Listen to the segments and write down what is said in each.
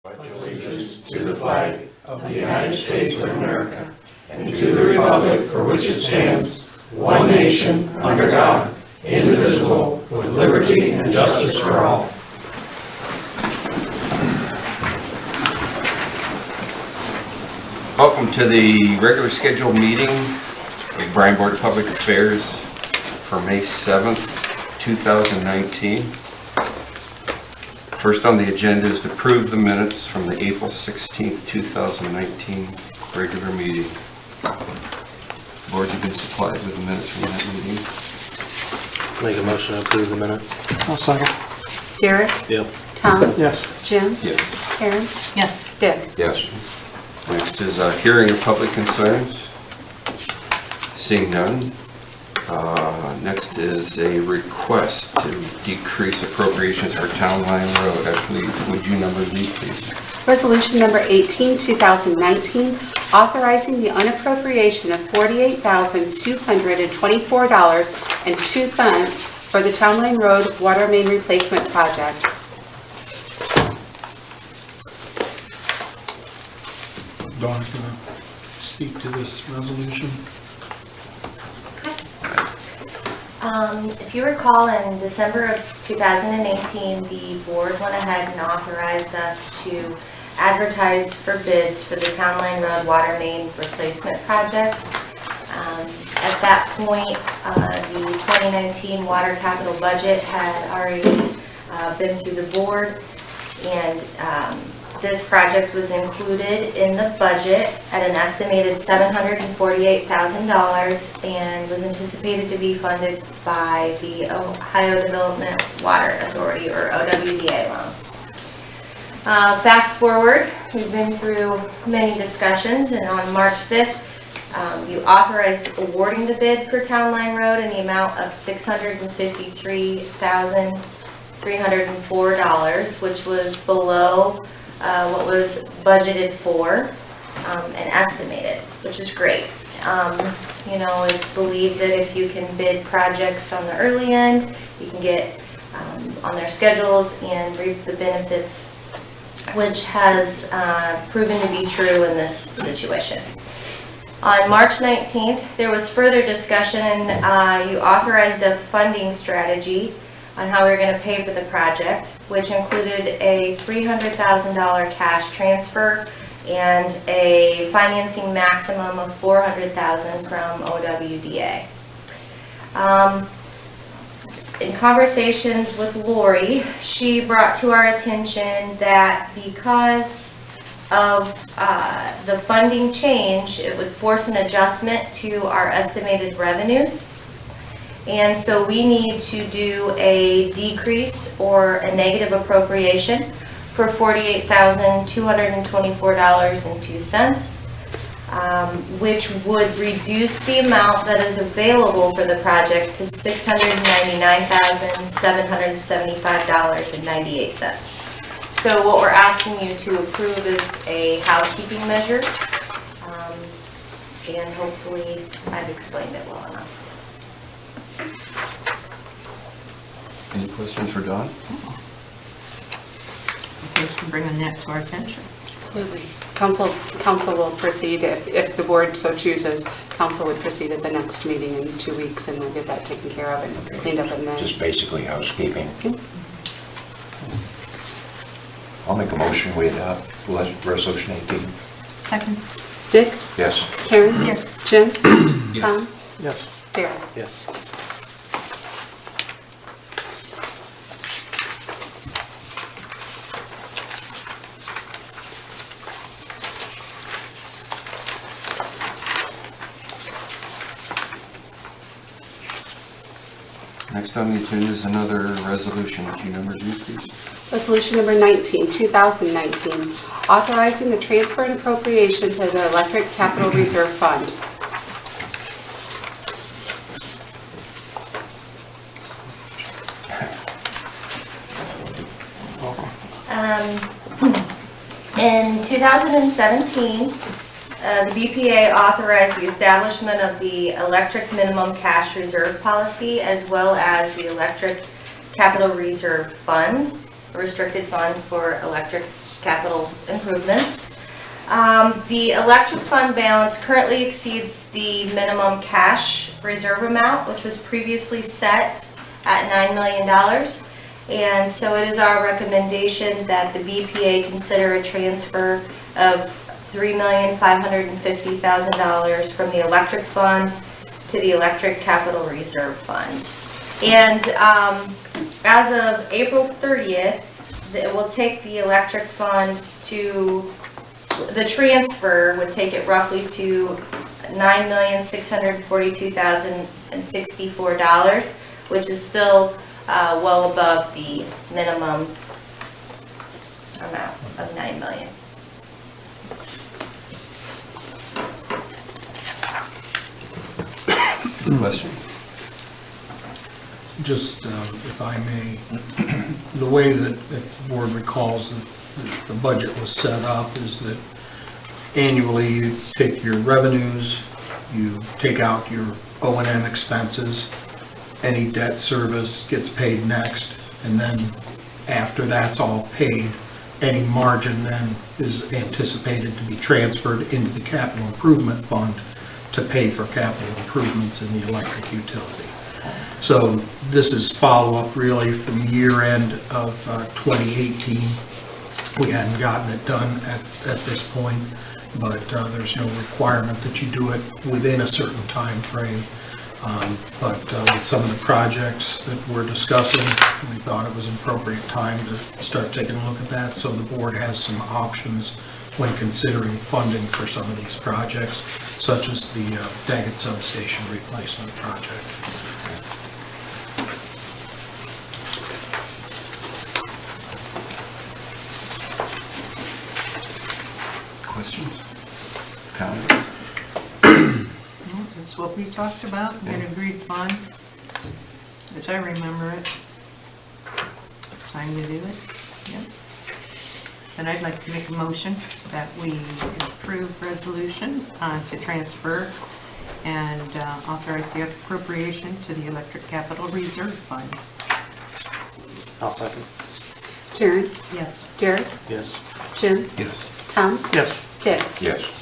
Allegiance to the flag of the United States of America and to the republic for which it stands, one nation, under God, indivisible, with liberty and justice for all. Welcome to the regular scheduled meeting of Bryan Board of Public Affairs for May 7th, 2019. First on the agenda is to approve the minutes from the April 16th, 2019 regular meeting. Board, you've been supplied with the minutes from that meeting. Make a motion to approve the minutes. I'll second. Derek? Yep. Tom? Yes. Jim? Yes. Karen? Yes. Dick? Yes. Next is hearing of public concerns. Seeing none. Next is a request to decrease appropriations for Town Line Road. I believe, would you number these, please? Resolution number 18, 2019, authorizing the unappropriation of $48,224.02 for the Town Line Road Water Main Replacement Project. Dawn's going to speak to this resolution. If you recall, in December of 2018, the board went ahead and authorized us to advertise for bids for the Town Line Road Water Main Replacement Project. At that point, the 2019 water capital budget had already been through the board, and this project was included in the budget at an estimated $748,000 and was anticipated to be funded by the Ohio Development Water Authority, or OWDA loan. Fast forward, we've been through many discussions, and on March 5th, you authorized awarding the bid for Town Line Road in the amount of $653,304, which was below what was budgeted for and estimated, which is great. You know, it's believed that if you can bid projects on the early end, you can get on their schedules and reap the benefits, which has proven to be true in this situation. On March 19th, there was further discussion, and you authorized a funding strategy on how we were going to pay for the project, which included a $300,000 cash transfer and a financing maximum of $400,000 from OWDA. In conversations with Lori, she brought to our attention that because of the funding change, it would force an adjustment to our estimated revenues. And so we need to do a decrease or a negative appropriation for $48,224.02, which would reduce the amount that is available for the project to $699,775.98. So what we're asking you to approve is a housekeeping measure, and hopefully I've explained it well enough. Any questions for Dawn? Thanks for bringing that to our attention. Absolutely. Council will proceed, if the board so chooses, council would proceed at the next meeting in 2 weeks, and we'll get that taken care of and cleaned up in May. Just basically housekeeping. I'll make a motion we adopt resolution 18. Second. Dick? Yes. Karen? Yes. Jim? Yes. Tom? Yes. Derek? Yes. Next on the agenda is another resolution. Would you number these, please? Resolution number 19, 2019, authorizing the transfer and appropriation to the Electric Capital Reserve Fund. In 2017, the BPA authorized the establishment of the Electric Minimum Cash Reserve Policy, as well as the Electric Capital Reserve Fund, a restricted fund for electric capital improvements. The electric fund balance currently exceeds the minimum cash reserve amount, which was previously set at $9 million. And so it is our recommendation that the BPA consider a transfer of $3,550,000 from the electric fund to the electric capital reserve fund. And as of April 30th, it will take the electric fund to, the transfer would take it roughly to $9,642,064, which is still well above the minimum amount of $9 million. Question? Just, if I may, the way that the board recalls that the budget was set up is that annually you take your revenues, you take out your O&M expenses, any debt service gets paid next, and then after that's all paid, any margin then is anticipated to be transferred into the capital improvement fund to pay for capital improvements in the electric utility. So this is follow-up really from year end of 2018. We hadn't gotten it done at this point, but there's no requirement that you do it within a certain time frame. But with some of the projects that we're discussing, we thought it was an appropriate time to start taking a look at that, so the board has some options when considering funding for some of these projects, such as the Daggett substation replacement project. Questions? Comments? No, that's what we talked about, and agreed upon, as I remember it. Time to do it, yep. And I'd like to make a motion that we approve resolution to transfer and authorize the appropriation to the Electric Capital Reserve Fund. I'll second. Karen, Yes. Jared, Yes. Jim, Yes. Tom, Yes. Dick. Yes.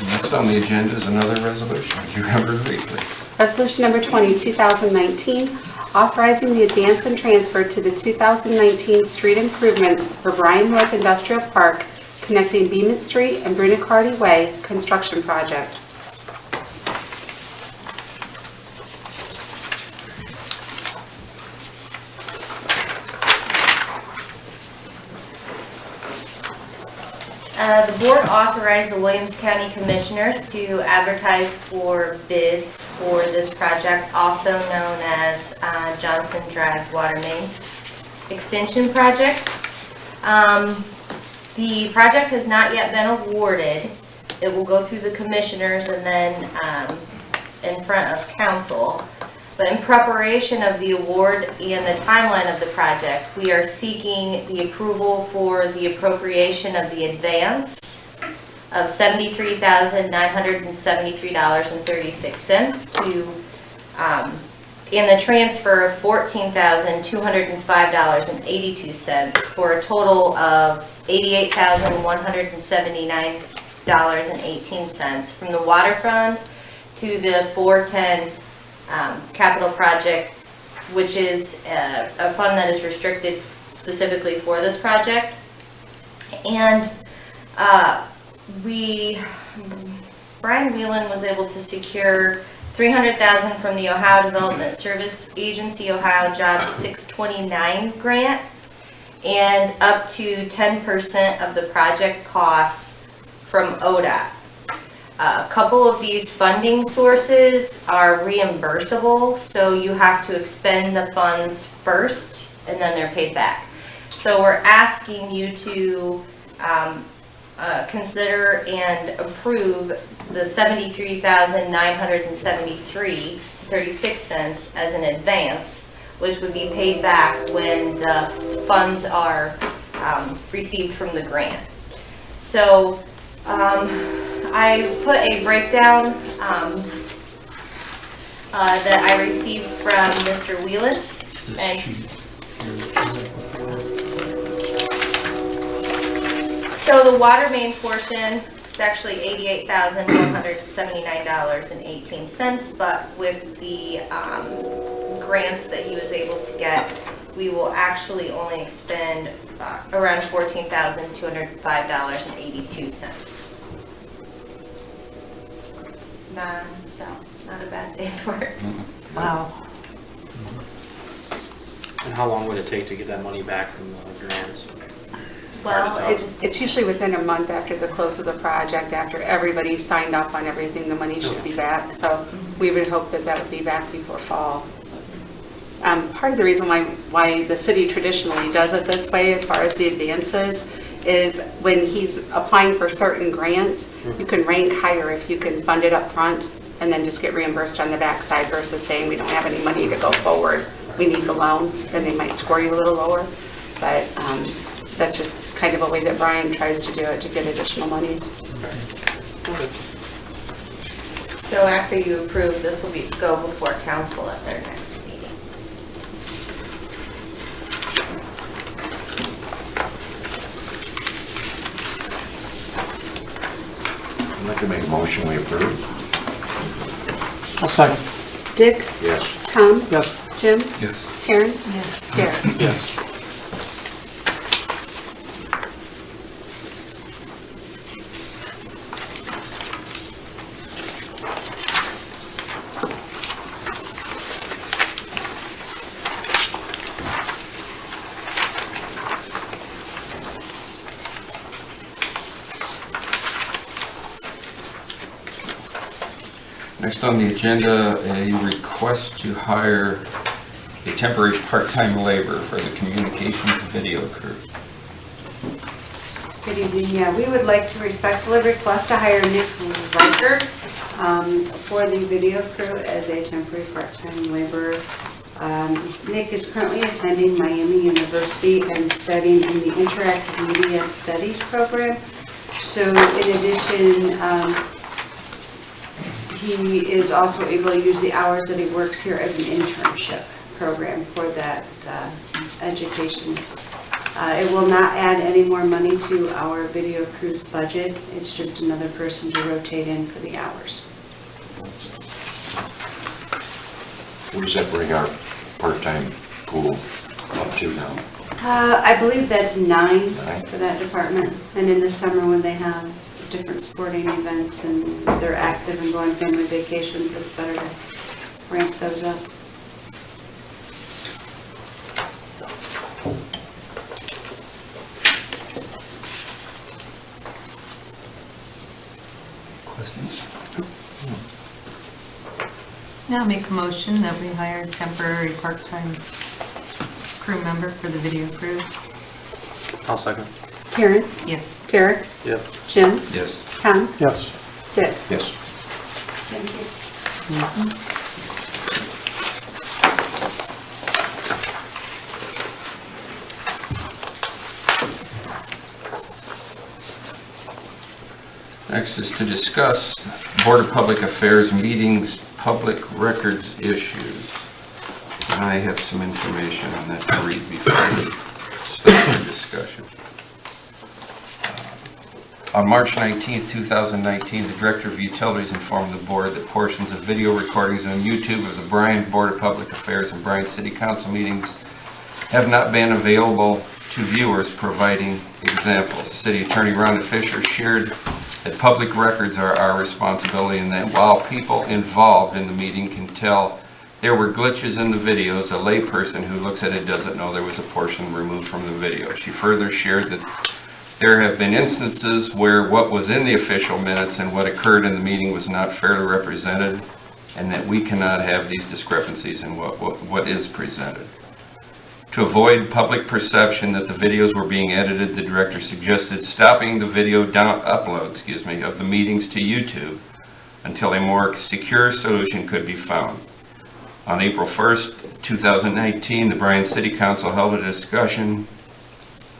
Next on the agenda is another resolution. Would you have her read, please? Resolution number 20, 2019, authorizing the advance and transfer to the 2019 street improvements for Bryan North Industrial Park connecting Beaman Street and Brunicardie Way construction project. The board authorized the Williams County Commissioners to advertise for bids for this project, also known as Johnson Drive Water Main Extension Project. The project has not yet been awarded. It will go through the commissioners and then in front of council. But in preparation of the award and the timeline of the project, we are seeking the approval for the appropriation of the advance of $73,973.36 to, and the transfer of $14,205.82 for a total of $88,179.18 from the water fund to the 410 capital project, which is a fund that is restricted specifically for this project. And Bryan Whelan was able to secure $300,000 from the Ohio Development Service Agency Ohio Job 629 grant, and up to 10% of the project costs from ODOT. A couple of these funding sources are reimbursable, so you have to expend the funds first and then they're paid back. So we're asking you to consider and approve the $73,973.36 as an advance, which would be paid back when the funds are received from the grant. So I put a breakdown that I received from Mr. Whelan. So the water main portion is actually $88,179.18, but with the grants that he was able to get, we will actually only expend around $14,205.82. Not a bad day's work. Wow. And how long would it take to get that money back from the grants? Well, It's usually within a month after the close of the project, after everybody's signed off on everything, the money should be back. So we would hope that that would be back before fall. Part of the reason why the city traditionally does it this way, as far as the advances, is when he's applying for certain grants, you can rank higher if you can fund it up front and then just get reimbursed on the backside versus saying we don't have any money to go forward, we need the loan, then they might score you a little lower. But that's just kind of a way that Bryan tries to do it, to get additional monies. so after you approve, this will go before council at their next meeting. I'd like to make a motion, we approve. I'll second. Dick? Yes. Tom? Yes. Jim? Yes. Karen? Yes. Derek? Yes. Next on the agenda, a request to hire a temporary part-time laborer for the communications video crew. Good evening. Yeah, we would like to respectfully request to hire Nick Riker for the video crew as a temporary part-time laborer. Nick is currently attending Miami University and studying in the Interactive Media Studies program. So in addition, he is also able to use the hours that he works here as an internship program for that education. It will not add any more money to our video crew's budget. It's just another person to rotate in for the hours. Where does that bring our part-time pool up to now? I believe that's 9 9. for that department. And in the summer when they have different sporting events and they're active and going on family vacations, it's better to ramp those up. Questions? Now make a motion that we hire a temporary part-time crew member for the video crew. I'll second. Karen? Yes. Derek? Yep. Jim? Yes. Tom? Yes. Dick? Yes. Thank you. Next is to discuss Board of Public Affairs meetings, public records issues. I have some information on that to read before we start the discussion. On March 19th, 2019, the Director of Utilities informed the Board that portions of video recordings on YouTube of the Bryan Board of Public Affairs and Bryan City Council meetings have not been available to viewers, providing examples. City Attorney Rhonda Fisher shared that public records are our responsibility and that while people involved in the meeting can tell there were glitches in the videos, a layperson who looks at it doesn't know there was a portion removed from the video. She further shared that there have been instances where what was in the official minutes and what occurred in the meeting was not fairly represented, and that we cannot have these discrepancies in what is presented. To avoid public perception that the videos were being edited, the director suggested stopping the video upload of the meetings to YouTube until a more secure solution could be found. On April 1st, 2019, the Bryan City Council held a discussion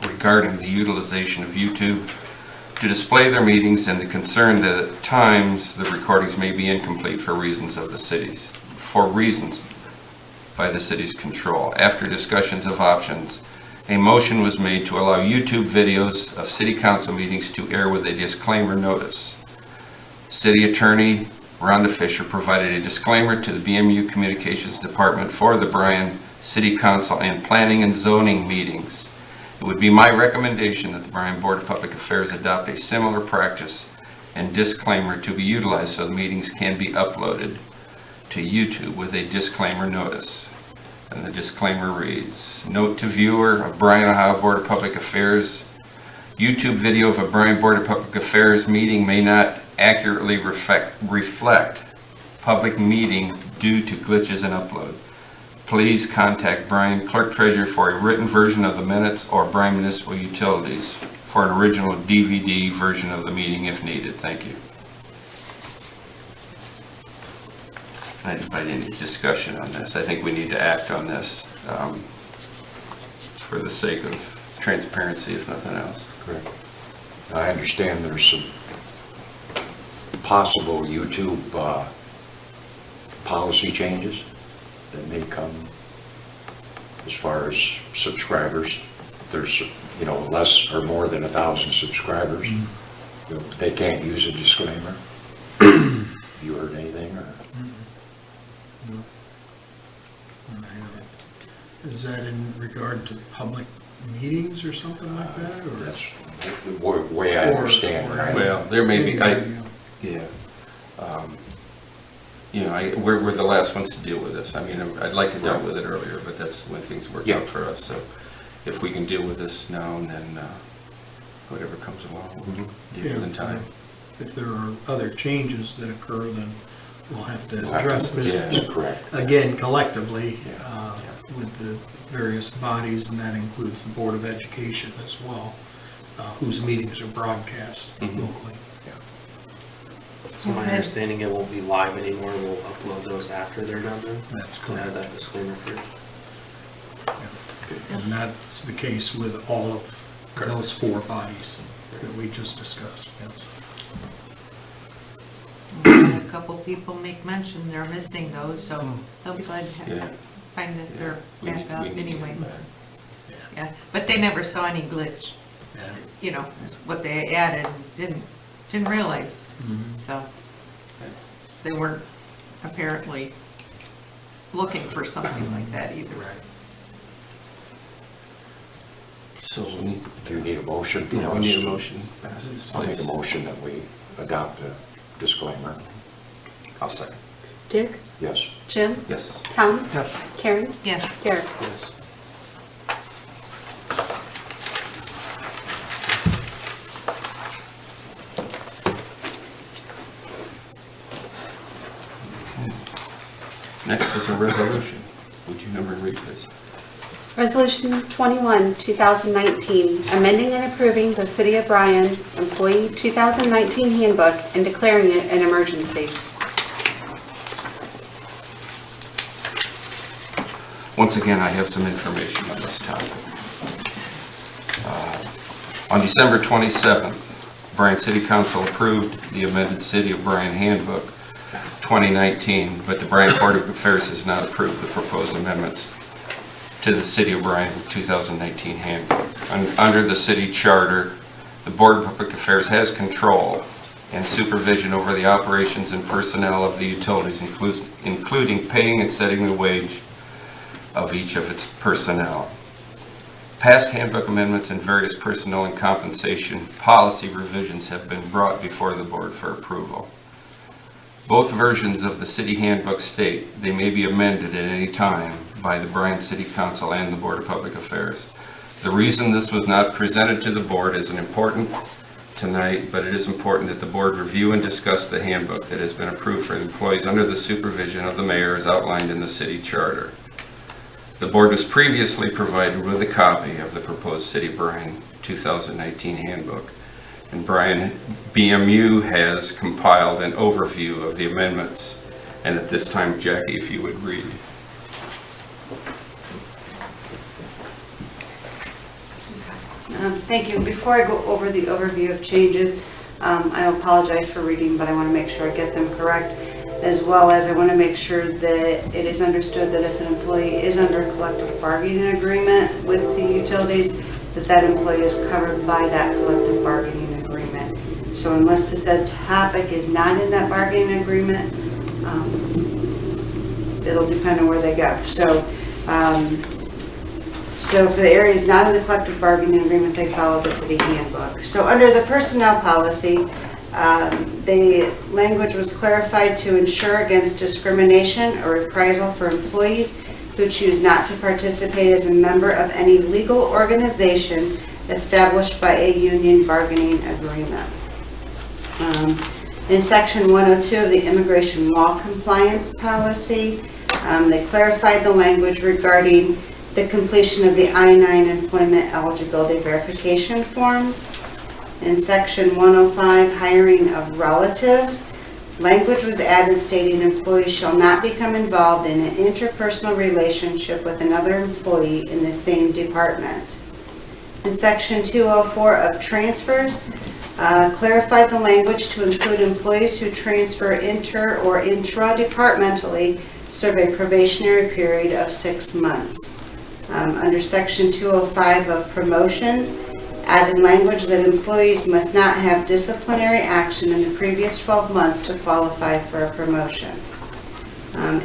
regarding the utilization of YouTube to display their meetings and the concern that at times the recordings may be incomplete for reasons by the city's control. After discussions of options, a motion was made to allow YouTube videos of city council meetings to air with a disclaimer notice. City Attorney Rhonda Fisher provided a disclaimer to the BMU Communications Department for the Bryan City Council and Planning and Zoning meetings. It would be my recommendation that the Bryan Board of Public Affairs adopt a similar practice and disclaimer to be utilized so the meetings can be uploaded to YouTube with a disclaimer notice. And the disclaimer reads, note to viewer of Bryan, Ohio Board of Public Affairs, YouTube video of a Bryan Board of Public Affairs meeting may not accurately reflect public meeting due to glitches in upload. Please contact Bryan Clerk Treasurer for a written version of the minutes or Bryan Municipal Utilities for an original DVD version of the meeting if needed. Thank you. I invite any discussion on this. I think we need to act on this for the sake of transparency, if nothing else. Correct. I understand there's some possible YouTube policy changes that may come as far as subscribers. If there's, less or more than 1,000 subscribers, they can't use a disclaimer. You heard anything or? No. I haven't. Is that in regard to public meetings or something like that, or? That's the way I understand it. Well, there may be, we're the last ones to deal with this. I mean, I'd like to deal with it earlier, but that's when things work out for us. So if we can deal with this now and then, whatever comes along, we'll deal with in time. If there are other changes that occur, then we'll have to address this correct. again collectively with the various bodies, and that includes the Board of Education as well, whose meetings are broadcast locally. So my understanding, it won't be live anymore. We'll upload those after they're done then? That's Can I add correct. that disclaimer first? And that's the case with all of those four bodies that we just discussed. Yes. We had a couple people make mention they're missing those, so they'll be glad to find that they're back up anyway. Yeah, but they never saw any glitch. Yeah. It's what they added, didn't realize. So they weren't apparently looking for something like that either. Right. So we need, Do you need a motion? from we us? need a motion. I'll make a motion that we adopt a disclaimer. I'll second. Dick? Yes. Jim? Yes. Tom? Yes. Karen? Yes. Derek? Yes. Next is a resolution. Would you number and read, please? Resolution 21, 2019, amending and approving the City of Bryan Employee 2019 Handbook and declaring it an emergency. Once again, I have some information on this topic. On December 27th, Bryan City Council approved the amended City of Bryan Handbook 2019, but the Bryan Board of Affairs has not approved the proposed amendments to the City of Bryan 2019 Handbook. Under the city charter, the Board of Public Affairs has control and supervision over the operations and personnel of the utilities, including paying and setting the wage of each of its personnel. Past handbook amendments and various personnel and compensation policy revisions have been brought before the board for approval. Both versions of the city handbook state they may be amended at any time by the Bryan City Council and the Board of Public Affairs. The reason this was not presented to the board isn't important tonight, but it is important that the board review and discuss the handbook that has been approved for employees under the supervision of the mayor as outlined in the city charter. The board was previously provided with a copy of the proposed City of Bryan 2019 handbook, and Bryan BMU has compiled an overview of the amendments. And at this time, Jackie, if you would read. Thank you. Before I go over the overview of changes, I apologize for reading, but I want to make sure I get them correct, as well as I want to make sure that it is understood that if an employee is under a collective bargaining agreement with the utilities, that employee is covered by that collective bargaining agreement. So unless the said topic is not in that bargaining agreement, it'll depend on where they go. So for the areas not in the collective bargaining agreement, they follow the city handbook. So under the personnel policy, the language was clarified to ensure against discrimination or reprisal for employees who choose not to participate as a member of any legal organization established by a union bargaining agreement. In section 102 of the immigration law compliance policy, they clarified the language regarding the completion of the I-9 employment eligibility verification forms. In section 105, hiring of relatives, language was added stating employees shall not become involved in an interpersonal relationship with another employee in the same department. In section 204 of transfers, clarified the language to include employees who transfer inter or intra-departmentally serve a probationary period of 6 months. Under section 205 of promotions, added language that employees must not have disciplinary action in the previous 12 months to qualify for a promotion.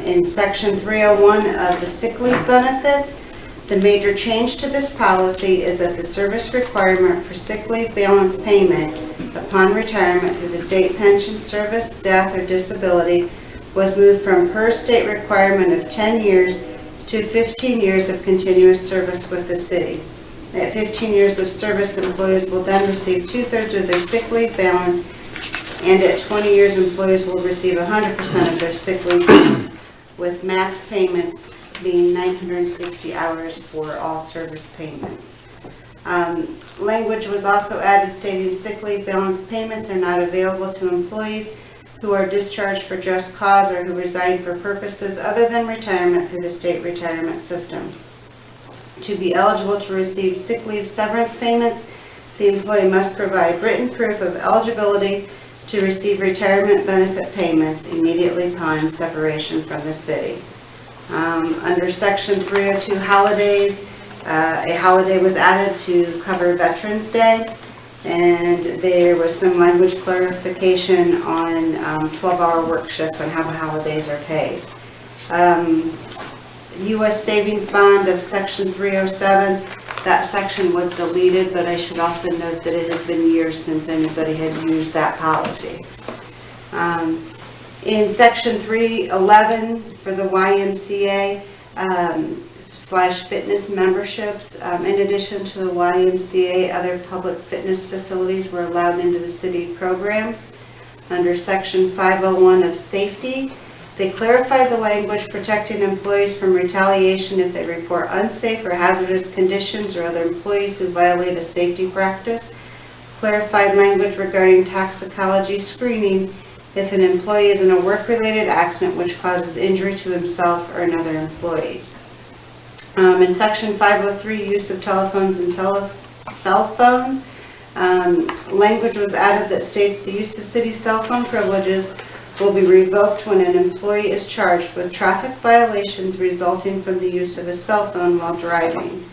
In section 301 of the sick leave benefits, the major change to this policy is that the service requirement for sick leave balance payment upon retirement through the state pension service, death, or disability was moved from per state requirement of 10 years to 15 years of continuous service with the city. At 15 years of service, employees will then receive 2/3 of their sick leave balance, and at 20 years, employees will receive 100% of their sick leave balance, with max payments being 960 hours for all service payments. Language was also added stating sick leave balance payments are not available to employees who are discharged for just cause or who resign for purposes other than retirement through the state retirement system. To be eligible to receive sick leave severance payments, the employee must provide written proof of eligibility to receive retirement benefit payments immediately upon separation from the city. Under section 302 holidays, a holiday was added to cover Veterans Day, and there was some language clarification on 12-hour work shifts on how the holidays are paid. U.S. savings bond of section 307, that section was deleted, but I should also note that it has been years since anybody had used that policy. In section 311 for the YMCA / fitness memberships, in addition to the YMCA, other public fitness facilities were allowed into the city program. Under section 501 of safety, they clarified the language protecting employees from retaliation if they report unsafe or hazardous conditions or other employees who violate a safety practice. Clarified language regarding toxicology screening if an employee is in a work-related accident which causes injury to himself or another employee. In section 503, use of telephones and cell phones, language was added that states the use of city cell phone privileges will be revoked when an employee is charged with traffic violations resulting from the use of a cell phone while driving.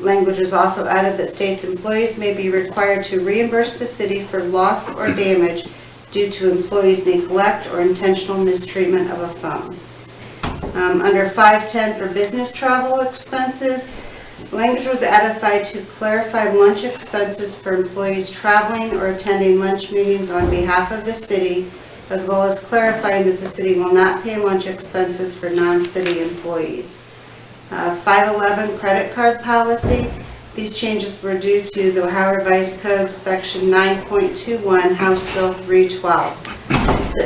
Language is also added that states employees may be required to reimburse the city for loss or damage due to employees' neglect or intentional mistreatment of a phone. Under 510 for business travel expenses, language was added to clarify lunch expenses for employees traveling or attending lunch meetings on behalf of the city, as well as clarifying that the city will not pay lunch expenses for non-city employees. 511 credit card policy. These changes were due to the Ohio Revised Code section 9.21 House Bill 312.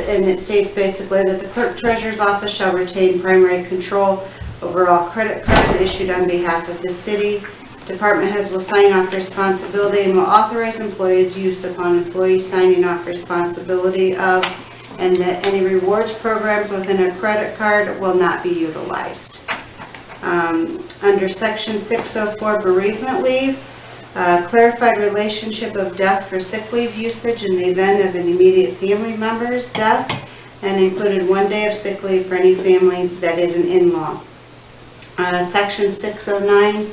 And it states basically that the clerk treasurer's office shall retain primary control over all credit cards issued on behalf of the city. Department heads will sign off responsibility and will authorize employees' use upon employee signing off responsibility of, and that any rewards programs within a credit card will not be utilized. Under section 604 bereavement leave, Clarified relationship of death for sick leave usage in the event of an immediate family member's death, and included 1 day of sick leave for any family that is an in-law. Section 609,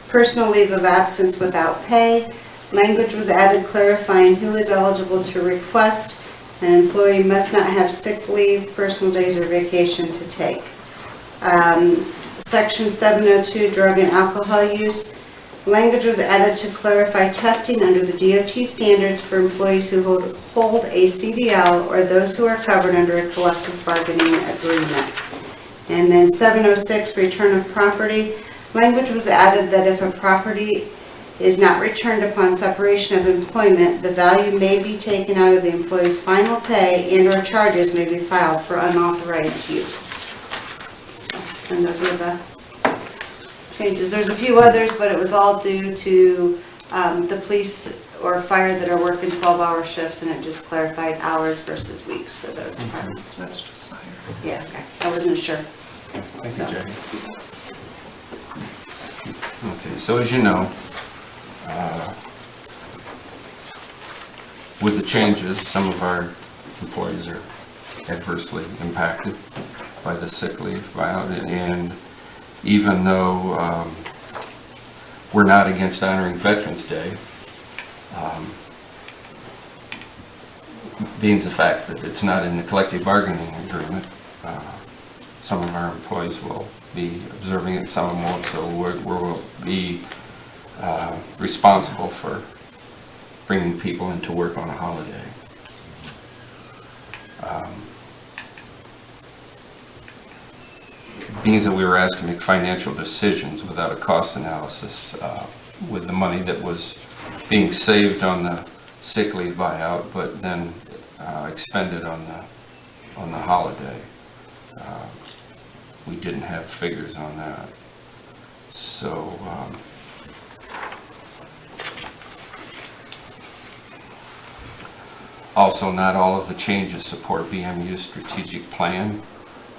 personal leave of absence without pay. Language was added clarifying who is eligible to request. An employee must not have sick leave, personal days, or vacation to take. Section 702, drug and alcohol use. Language was added to clarify testing under the DOT standards for employees who hold a CDL or those who are covered under a collective bargaining agreement. And then 706, return of property. Language was added that if a property is not returned upon separation of employment, the value may be taken out of the employee's final pay and/or charges may be filed for unauthorized use. And those were the changes. There's a few others, but it was all due to the police or fire that are working 12-hour shifts, and it just clarified hours versus weeks for those departments. That's just fine. Yeah, okay. I wasn't sure. Thank you, Jackie. Okay, so as you know, with the changes, some of our employees are adversely impacted by the sick leave buyout, and even though we're not against honoring Veterans Day, being the fact that it's not in the collective bargaining agreement, some of our employees will be observing it, some won't, so we'll be responsible for bringing people into work on a holiday. Being that we were asked to make financial decisions without a cost analysis with the money that was being saved on the sick leave buyout, but then expended on the holiday. We didn't have figures on that. So also, not all of the changes support BMU's strategic plan,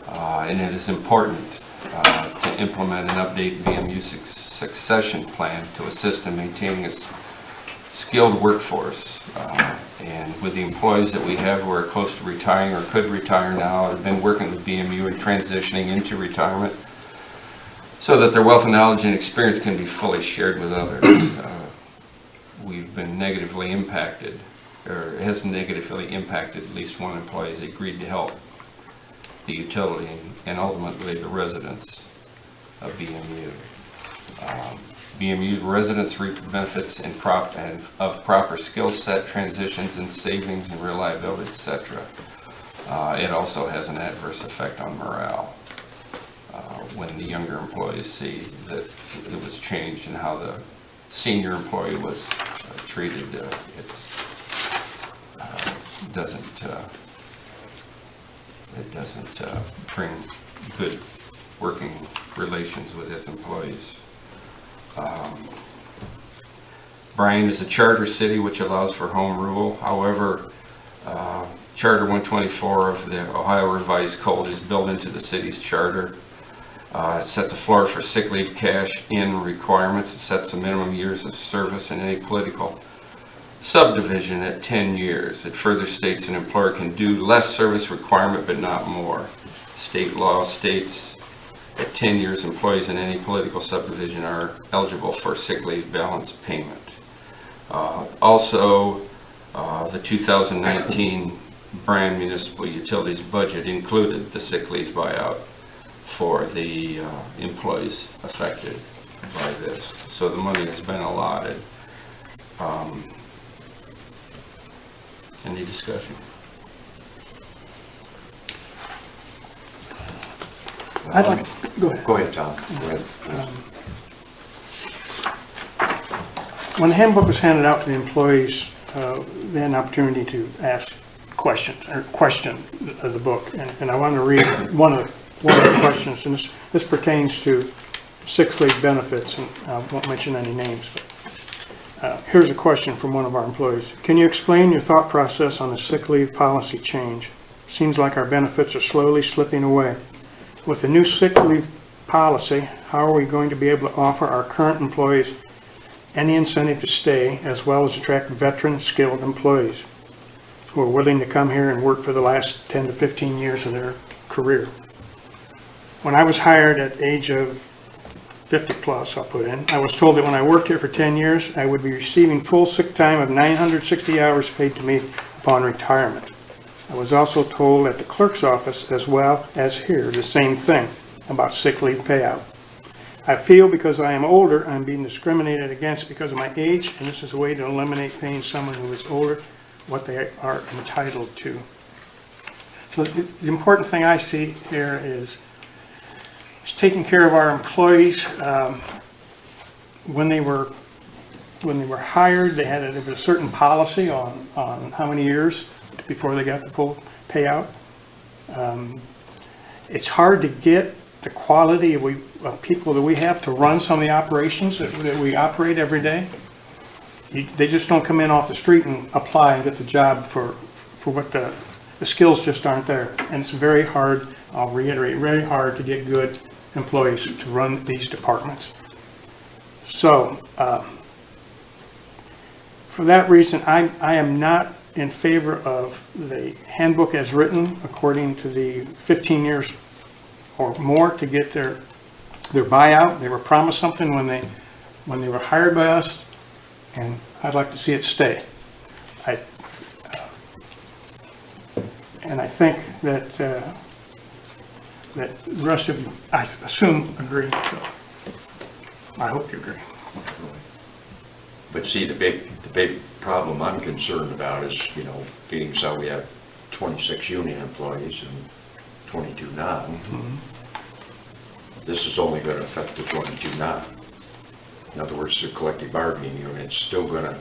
and it is important to implement and update BMU's succession plan to assist in maintaining a skilled workforce. And with the employees that we have who are close to retiring or could retire now, have been working with BMU and transitioning into retirement so that their wealth of knowledge and experience can be fully shared with others. We've been negatively impacted, or has negatively impacted at least one employee has agreed to help the utility and ultimately the residents of BMU. BMU residents reap the benefits of proper skill set transitions and savings and reliability, etc. It also has an adverse effect on morale when the younger employees see that it was changed and how the senior employee was treated. It doesn't bring good working relations with his employees. Bryan is a charter city which allows for home rule. However, Charter 124 of the Ohio Revised Code is built into the city's charter. It sets a floor for sick leave cash-in requirements. It sets the minimum years of service in any political subdivision at 10 years. It further states an employer can do less service requirement but not more. State law states at 10 years, employees in any political subdivision are eligible for sick leave balance payment. Also, the 2019 Bryan Municipal Utilities budget included the sick leave buyout for the employees affected by this. So the money has been allotted. Any discussion? I'd like, go ahead. Go ahead, Tom. Go ahead. When the handbook was handed out to the employees, they had an opportunity to ask questions, or question the book. And I want to read one of the questions, and this pertains to sick leave benefits, and I won't mention any names. But, here's a question from one of our employees. Can you explain your thought process on the sick leave policy change? Seems like our benefits are slowly slipping away. With the new sick leave policy, how are we going to be able to offer our current employees any incentive to stay, as well as attract veteran, skilled employees who are willing to come here and work for the last 10 to 15 years of their career. When I was hired at the age of 50 plus, I'll put in, I was told that when I worked here for 10 years, I would be receiving full sick time of 960 hours paid to me upon retirement. I was also told at the clerk's office, as well as here, the same thing about sick leave payout. I feel because I am older, I'm being discriminated against because of my age, and this is a way to eliminate paying someone who is older what they are entitled to. So the important thing I see here is taking care of our employees. When they were hired, they had a certain policy on how many years before they got the full payout. It's hard to get the quality of people that we have to run some of the operations that we operate every day. They just don't come in off the street and apply and get the job for what the skills just aren't there. And it's very hard, I'll reiterate, very hard to get good employees to run these departments. So, for that reason, I am not in favor of the handbook as written, according to the 15 years or more to get their buyout. They were promised something when they were hired by us, and I'd like to see it stay. And I think that that the rest of you, I assume, agree. So I hope you agree. But see, the big problem I'm concerned about is, being so we have 26 union employees and 22 non. Mm-hmm. This is only going to affect the 22 non. In other words, the collective bargaining unit's still going to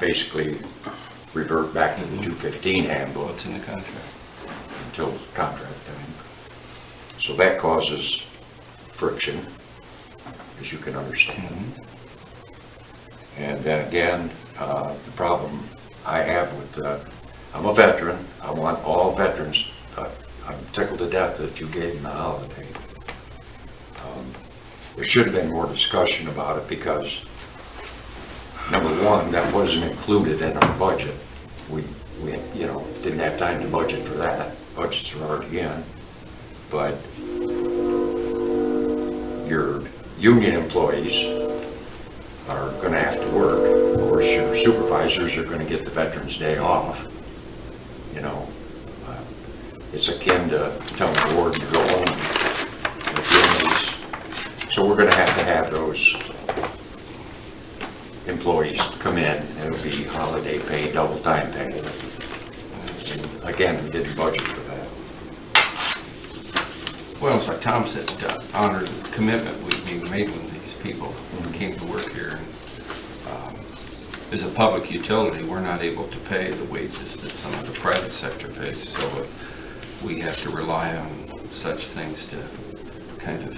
basically revert back to the 215 handbook. What's in the contract? Until contract time. So that causes friction, as you can understand. Mm-hmm. And then again, the problem I have with, I'm a veteran. I want all veterans, I'm tickled to death that you gave them the holiday. There should have been more discussion about it because, number one, that wasn't included in our budget. We didn't have time to budget for that. Budgets are already in. But your union employees are going to have to work. Of course, your supervisors are going to get the Veterans Day off. It's akin to telling the board to go home at the end of these. So we're going to have those employees come in, and it'll be holiday pay, double time pay. And again, we didn't budget for that. Well, it's like Tom said, honor the commitment we made with these people who came to work here. As a public utility, we're not able to pay the wages that some of the private sector pays, so we have to rely on such things to kind of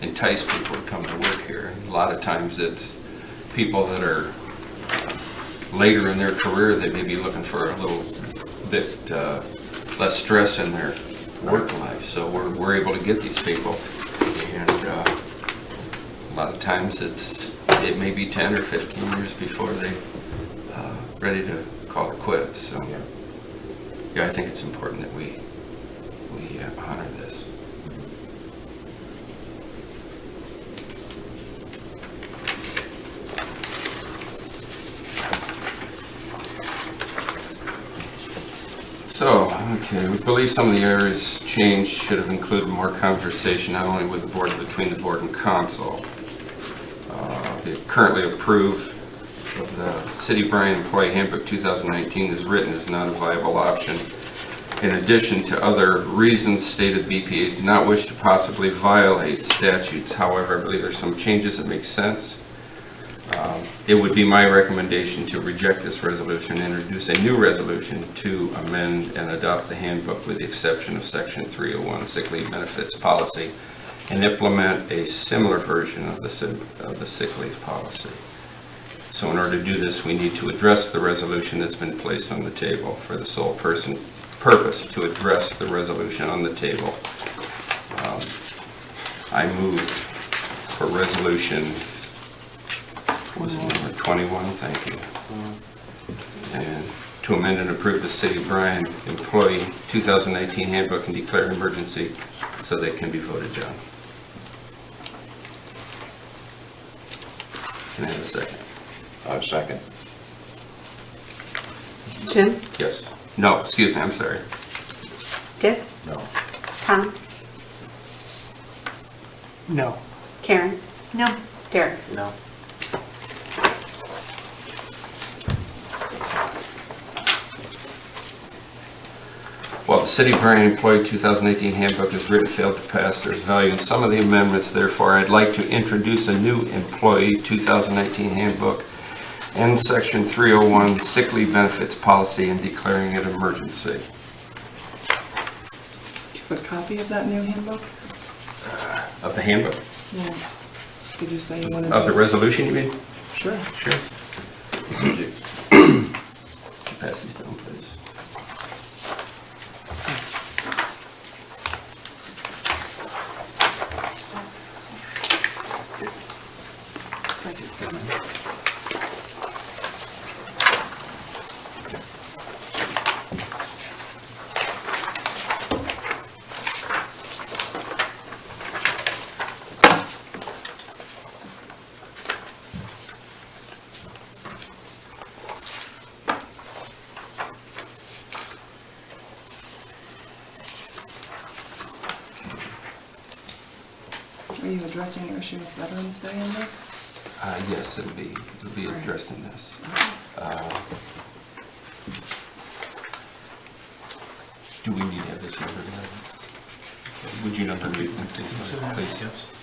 entice people to come to work here. And a lot of times it's people that are later in their career, they may be looking for a little bit less stress in their work life. So we're able to get these people, and a lot of times it may be 10 or 15 years before they ready to call it quits. So yeah, I think it's important that we honor this. So, okay, we believe some of the areas changed should have included more conversation, not only with the board, but between the board and council. The currently approved of the City Bryan Employee Handbook 2019 as written is not a viable option. In addition to other reasons stated, BPAs do not wish to possibly violate statutes. However, I believe there's some changes that make sense. It would be my recommendation to reject this resolution and introduce a new resolution to amend and adopt the handbook with the exception of Section 301, sick leave benefits policy, and implement a similar version of the sick leave policy. So in order to do this, we need to address the resolution that's been placed on the table for the sole purpose to address the resolution on the table. I move for resolution Was it number 21? Thank you. And to amend and approve the City of Bryan Employee 2019 Handbook and declare an emergency so they can be voted down. Can I have a second? Second. Jim? Yes. No, excuse me, I'm sorry. Dick? No. Tom? No. Karen? No. Derek? No. While the City of Bryan Employee 2018 Handbook is written failed to pass, there is value in some of the amendments. Therefore, I'd like to introduce a new Employee 2019 Handbook and Section 301 Sick Leave Benefits Policy and declaring it emergency. Do you have a copy of that new handbook? Of the handbook? Yeah. Did you say you wanted? Of the resolution, you mean? Sure. Sure. Could you pass these down, please? Are you addressing your issue with Veterans Day in this? Yes, it'll be addressed in this. Do we need to have this number down? Would you number read them, please? Yes.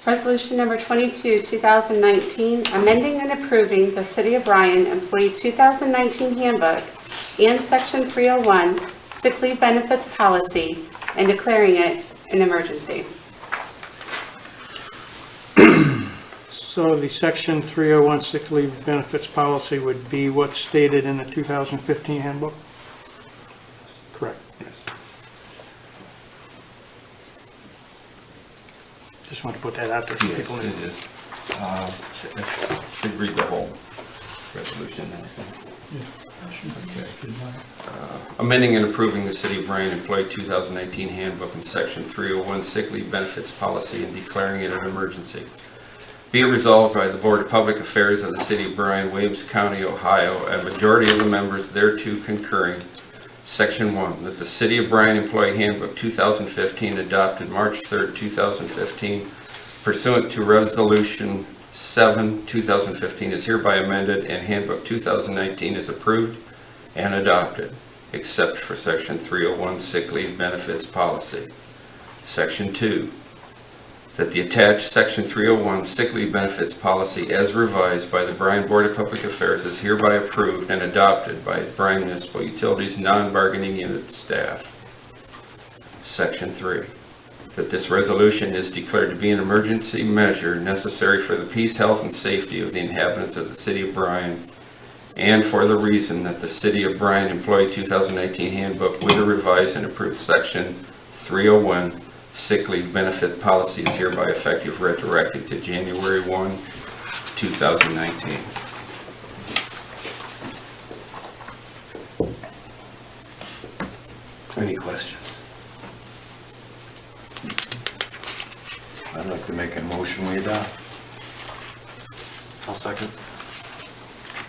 Resolution number 22, 2019, amending and approving the City of Bryan Employee 2019 Handbook and Section 301 Sick Leave Benefits Policy and declaring it an emergency. So the Section 301 sick leave benefits policy would be what's stated in the 2015 handbook? Correct. Yes. Just want to put that out there for Yes, people. it is. Should read the whole resolution then, I think. Amending and approving the City of Bryan Employee 2019 Handbook and Section 301 Sick Leave Benefits Policy and declaring it an emergency. Be it resolved by the Board of Public Affairs of the City of Bryan, Williams County, Ohio, a majority of the members thereto concurring. Section 1, that the City of Bryan Employee Handbook 2015 adopted March 3rd, 2015 pursuant to Resolution 7, 2015 is hereby amended and Handbook 2019 is approved and adopted, except for Section 301 Sick Leave Benefits Policy. Section 2, that the attached Section 301 Sick Leave Benefits Policy as revised by the Bryan Board of Public Affairs is hereby approved and adopted by Bryan Municipal Utilities non-bargaining unit staff. Section 3, that this resolution is declared to be an emergency measure necessary for the peace, health, and safety of the inhabitants of the City of Bryan, and for the reason that the City of Bryan Employee 2019 Handbook with a revised and approved Section 301 Sick Leave Benefit Policy is hereby effective retroactive to January 1, 2019. Any questions? I'd like to make a motion we adopt. I'll second.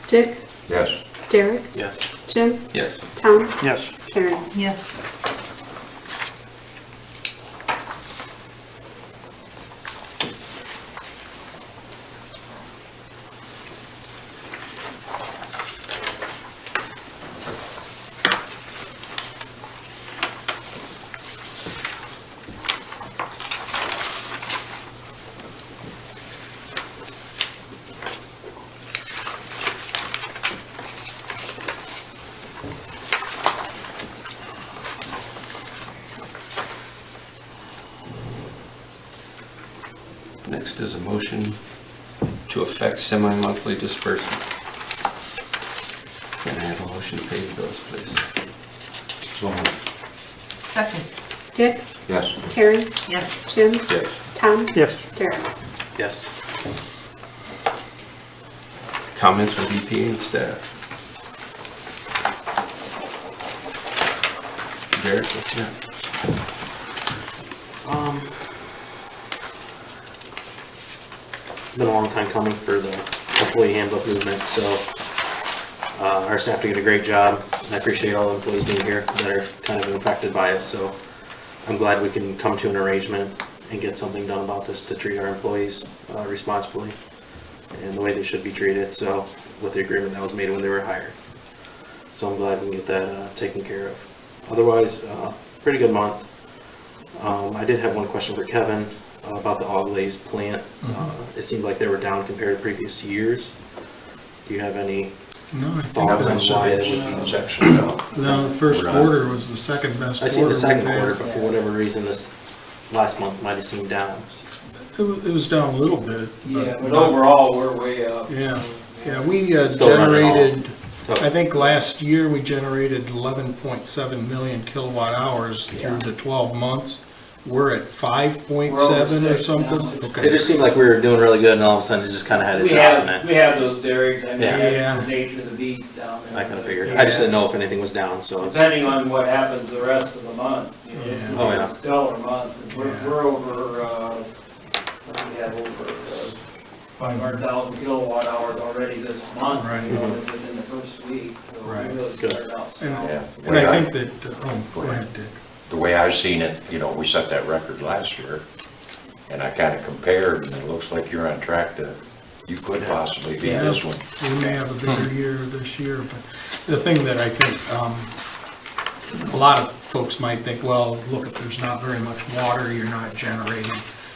Dick? Yes. Derek? Yes. Jim? Yes. Tom? Yes. Karen? Yes. Next is a motion to effect semi-monthly disbursement. Can I have a motion to pay the bills, please? So moved. Second. Dick? Yes. Karen? Yes. Jim? Yes. Tom? Yes. Derek? Yes. Comments from VP and staff? Derek, what's next? It's been a long time coming for the employee handbook movement, so our staff did a great job. I appreciate all the employees being here that are kind of affected by it, so I'm glad we can come to an arrangement and get something done about this to treat our employees responsibly and the way they should be treated, so with the agreement that was made when they were hired. So I'm glad we can get that taken care of. Otherwise, pretty good month. I did have one question for Kevin about the Auglaze plant. It seemed like they were down compared to previous years. Do you have any No, I think thoughts on that's why it. they would be? It's actually down. No, the first quarter was the second best quarter. I seen the second we've had. quarter, but for whatever reason, this last month might have seemed down. It was down a little bit. Yeah, but overall, we're way up. Yeah, we Still running all. generated, Okay. I think last year we generated 11.7 million kilowatt hours through the 12 months. We're at 5.7 We're or over 6 now. something? It Okay. just seemed like we were doing really good, and all of a sudden it just kind of had a We drop in have, it. we have those derricks, I mean, Yeah. Yeah. that's the nature of the beast down there. I kind of figured. I just didn't know if anything was down, so it's, Depending on what happens the rest of the month, you know, Yeah. it's Oh, yeah. a stellar month. And Yeah. We're over, what do we have over, 500,000 kilowatt hours already this month. Right. You know, within the first week, so Right. we really Good. started out And- strong. Yeah. And I think that, go ahead, Dick. The way I've seen it, you know, we set that record last year, and I kind of compared, and it looks like you're on track to, you could possibly beat this one. We may have a bigger year this year, but the thing that I think, a lot of folks might think, well, look, if there's not very much water, you're not generating.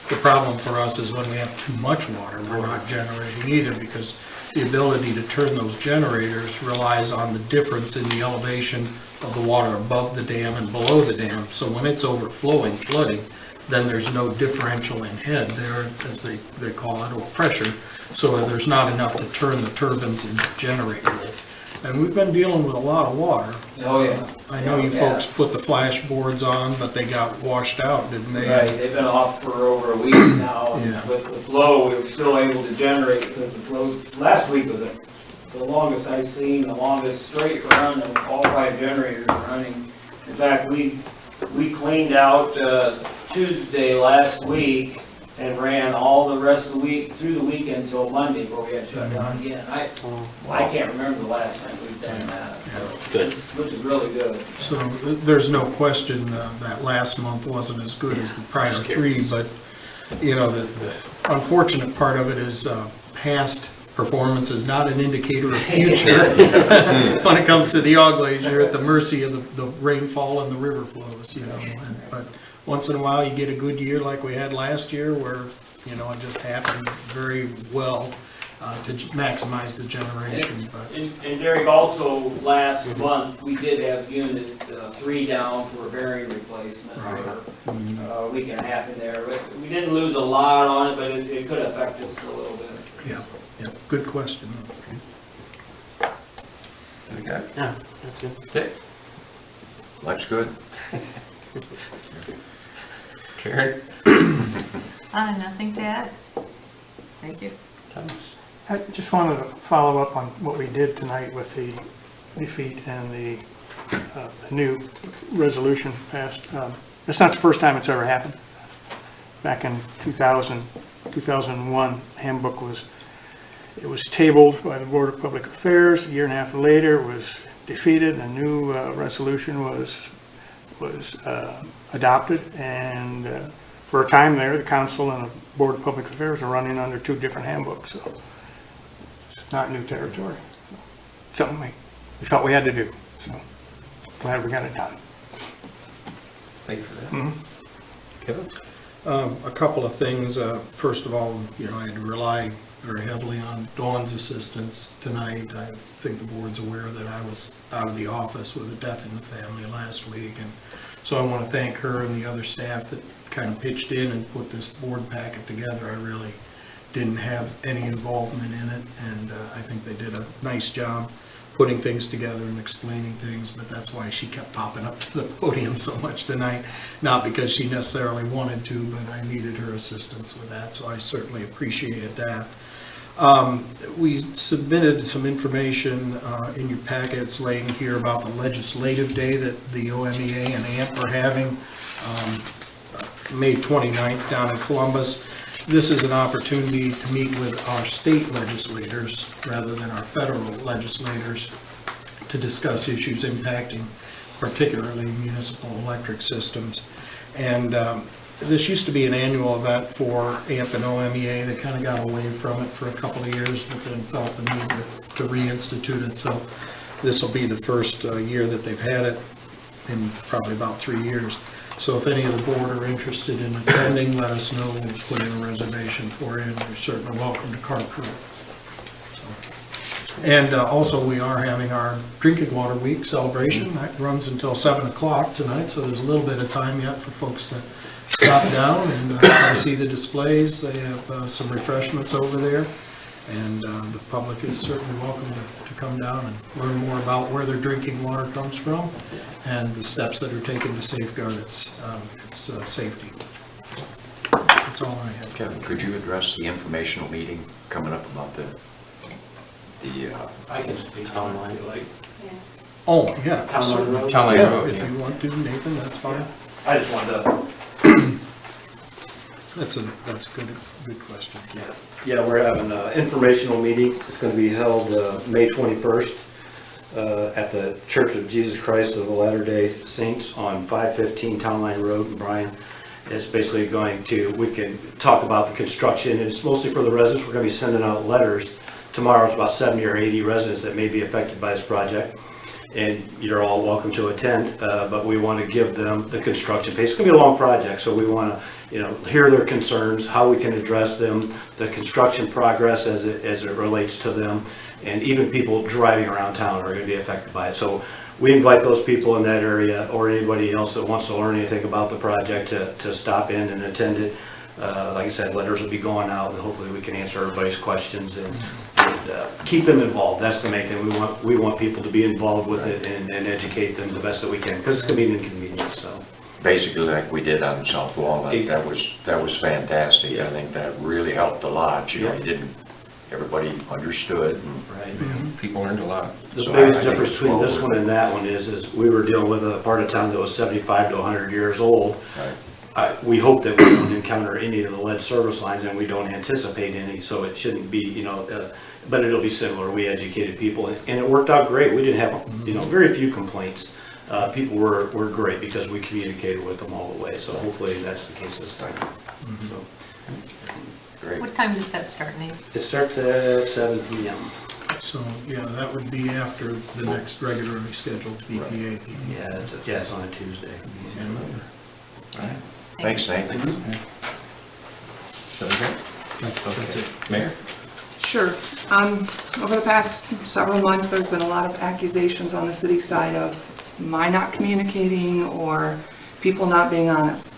The problem for us is when we have too much water, we're not generating either, because the ability to turn those generators relies on the difference in the elevation of the water above the dam and below the dam. So when it's overflowing, flooding, then there's no differential in head there, as they call it, or pressure. So there's not enough to turn the turbines and generate with. And we've been dealing with a lot of water. Oh, yeah. I know you Yeah. folks put the flash boards on, but they got washed out, didn't they? Right, they've been off for over a week now, and Yeah. with the flow, we were still able to generate, because the flow, last week was the longest I've seen, the longest straight run, and all 5 generators running. In fact, we cleaned out Tuesday last week, and ran all the rest of the week, through the weekend until Monday, where we had shut down again. I can't remember the last time we've done that, so, good. which is really good. So there's no question that last month wasn't as good as the prior Just 3, curious. but, you know, the unfortunate part of it is past performance is not an indicator of future. When it comes to the Auglaze, you're at the mercy of the rainfall and the river flows, you know. But once in a while, you get a good year like we had last year, where, you know, it just happened very well to maximize the generation, but. And Derek, also, last month, we did have unit 3 down for a bearing replacement for a week and a half in there. But we didn't lose a lot on it, but it could affect us a little bit. Yeah, good question. We got Yeah, that's good. Dick, Life's good. Karen, Nothing to add. Thank you. Thomas. I just wanted to follow up on what we did tonight with the defeat and the new resolution passed. It's not the first time it's ever happened. Back in 2001, handbook was tabled by the Board of Public Affairs. A year and a half later, it was defeated, and a new resolution was adopted, and for a time there, the council and the Board of Public Affairs are running under 2 different handbooks, so it's not new territory. Something we felt we had to do, so glad we got it done. Thank you for that. Kevin? A couple of things. First of all, you know, I had to rely very heavily on Dawn's assistance tonight. I think the board's aware that I was out of the office with a death in the family last week, and so I want to thank her and the other staff that kind of pitched in and put this board packet together. I really didn't have any involvement in it, and I think they did a nice job putting things together and explaining things, but that's why she kept popping up to the podium so much tonight. Not because she necessarily wanted to, but I needed her assistance with that, so I certainly appreciated that. We submitted some information in your packets laying here about the legislative day that the OMEA and AMP are having May 29th down in Columbus. This is an opportunity to meet with our state legislators rather than our federal legislators to discuss issues impacting particularly municipal electric systems. And this used to be an annual event for AMP and OMEA. They kind of got away from it for a couple of years, but then felt the need to reinstitute it. So this will be the first year that they've had it in probably about 3 years. So if any of the board are interested in attending, let us know. We'll put in a reservation for you, and you're certainly welcome to carpool. And also, we are having our Drinking Water Week celebration. That runs until 7 o'clock tonight, so there's a little bit of time yet for folks to stop down and see the displays. They have some refreshments over there, and the public is certainly welcome to come down and learn more about where their drinking water comes from and the steps that are taken to safeguard its safety. That's all I have. Kevin, could you address the informational meeting coming up about the I can speak online, like, Oh, yeah. Town Line Road? Town Line Yeah, Road, if yeah. you want to, Nathan, that's fine. I just wanted to, That's a good question. Yeah, we're having an informational meeting. It's going to be held May 21st at the Church of Jesus Christ of the Latter-day Saints on 515 Town Line Road in Bryan. It's basically we can talk about the construction, and it's mostly for the residents. We're going to be sending out letters tomorrow. It's about 70 or 80 residents that may be affected by this project. And you're all welcome to attend, but we want to give them the construction pace. It's going to be a long project, so we want to, hear their concerns, how we can address them, the construction progress as it relates to them, and even people driving around town are going to be affected by it. So we invite those people in that area or anybody else that wants to learn anything about the project to stop in and attend it. Like I said, letters will be going out, and hopefully we can answer everybody's questions and keep them involved. That's the main thing. We want people to be involved with it and educate them the best that we can, because it's going to be an inconvenience. So basically like we did on South Walnut, that was fantastic. Yeah. I think that really helped a lot. Yeah. Everybody understood. And right. People learned a lot. The So biggest I think difference it's between well this worth one and that one is we were dealing with a part of town that was 75 to 100 years old. Right. We hope that we don't encounter any of the lead service lines, and we don't anticipate any, so it shouldn't be, but it'll be similar. We educated people, and it worked out great. We didn't have, very few complaints. People were great because we communicated with them all the way, so hopefully that's the case this time. So, Great. What time does that start, Nate? it starts at 7 p.m. So, yeah, that would be after the next regularly scheduled BPA meeting. Yeah, it's on a Tuesday. All right. Thanks, Nate. That's it. Mayor? Sure. Over the past several months, there's been a lot of accusations on the city side of my not communicating or people not being honest.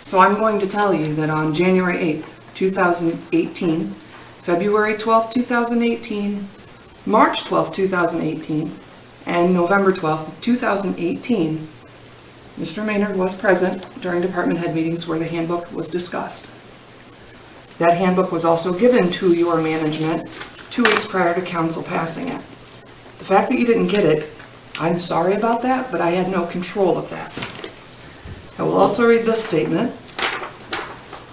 So I'm going to tell you that on January 8th, 2018, February 12th, 2018, March 12th, 2018, and November 12th, 2018, Mr. Maynard was present during department head meetings where the handbook was discussed. That handbook was also given to your management 2 weeks prior to council passing it. The fact that you didn't get it, I'm sorry about that, but I had no control of that. I will also read this statement.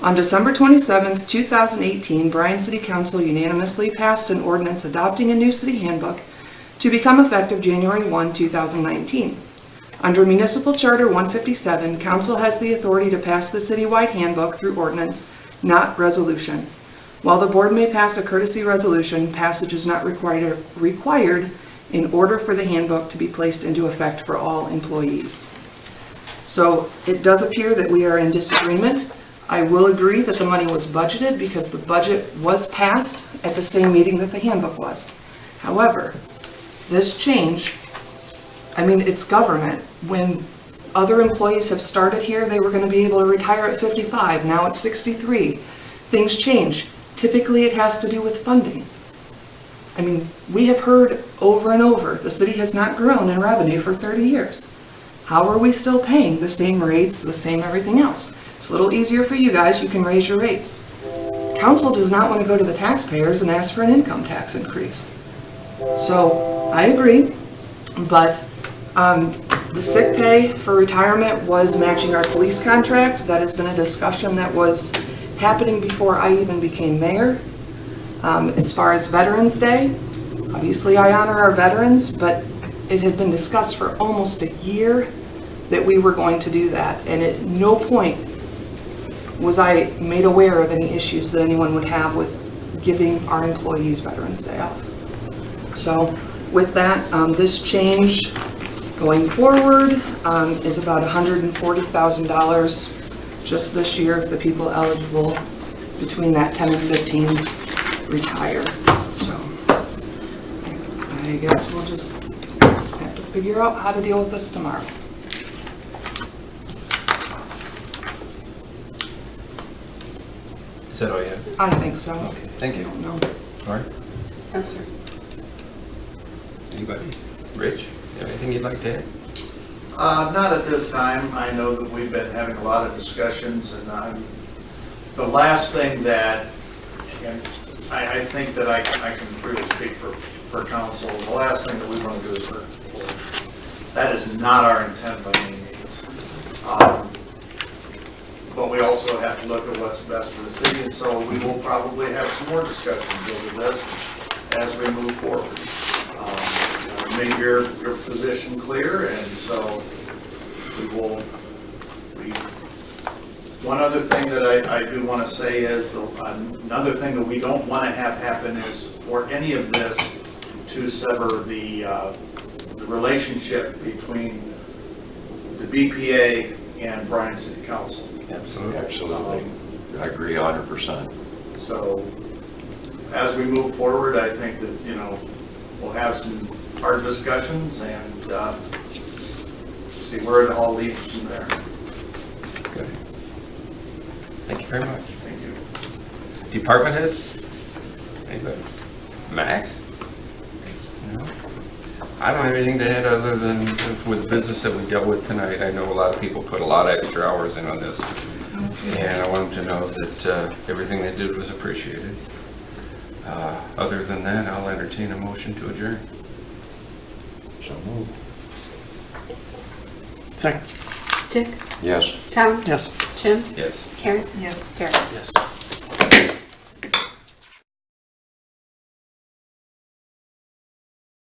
On December 27th, 2018, Bryan City Council unanimously passed an ordinance adopting a new city handbook to become effective January 1, 2019. Under Municipal Charter 157, council has the authority to pass the citywide handbook through ordinance, not resolution. While the board may pass a courtesy resolution, passage is not required in order for the handbook to be placed into effect for all employees. So it does appear that we are in disagreement. I will agree that the money was budgeted because the budget was passed at the same meeting that the handbook was. However, this change, it's government. When other employees have started here, they were going to be able to retire at 55. Now it's 63. Things change. Typically, it has to do with funding. I mean, we have heard over and over, the city has not grown in revenue for 30 years. How are we still paying the same rates, the same everything else? It's a little easier for you guys, you can raise your rates. Council does not want to go to the taxpayers and ask for an income tax increase. So, I agree, but the sick pay for retirement was matching our police contract. That has been a discussion that was happening before I even became mayor. As far as Veterans Day, obviously I honor our veterans, but it had been discussed for almost a year that we were going to do that, and at no point was I made aware of any issues that anyone would have with giving our employees Veterans Day off. So with that, this change going forward is about $140,000 just this year if the people eligible between that 10 and 15 retire. So I guess we'll just have to figure out how to deal with this tomorrow. Is that all you have? I think so. Okay, thank you. I don't know. All right, No, sir. anybody? Rich, you have anything you'd like to add? Not at this time. I know that we've been having a lot of discussions, and the last thing that, and I think that I can freely speak for council, the last thing that we want to do is hurt employees. That is not our intent by any means. But we also have to look at what's best for the city, and so we will probably have some more discussions over this as we move forward. Make your position clear, and so one other thing that I do want to say is, another thing that we don't want to have happen is for any of this to sever the relationship between the BPA and Bryan City Council. Absolutely. Absolutely. I agree 100%. So as we move forward, I think that, we'll have some hard discussions and see where it all leads from there. Good. Thank you very much. Thank you. Department heads? Anybody? Max? No? I don't have anything to add other than with the business that we dealt with tonight. I know a lot of people put a lot of extra hours in on this. And I want them to know that everything they did was appreciated. Other than that, I'll entertain a motion to adjourn. So move. Second. Dick? Yes. Tom? Yes. Jim? Yes. Karen? Yes. Karen? Yes.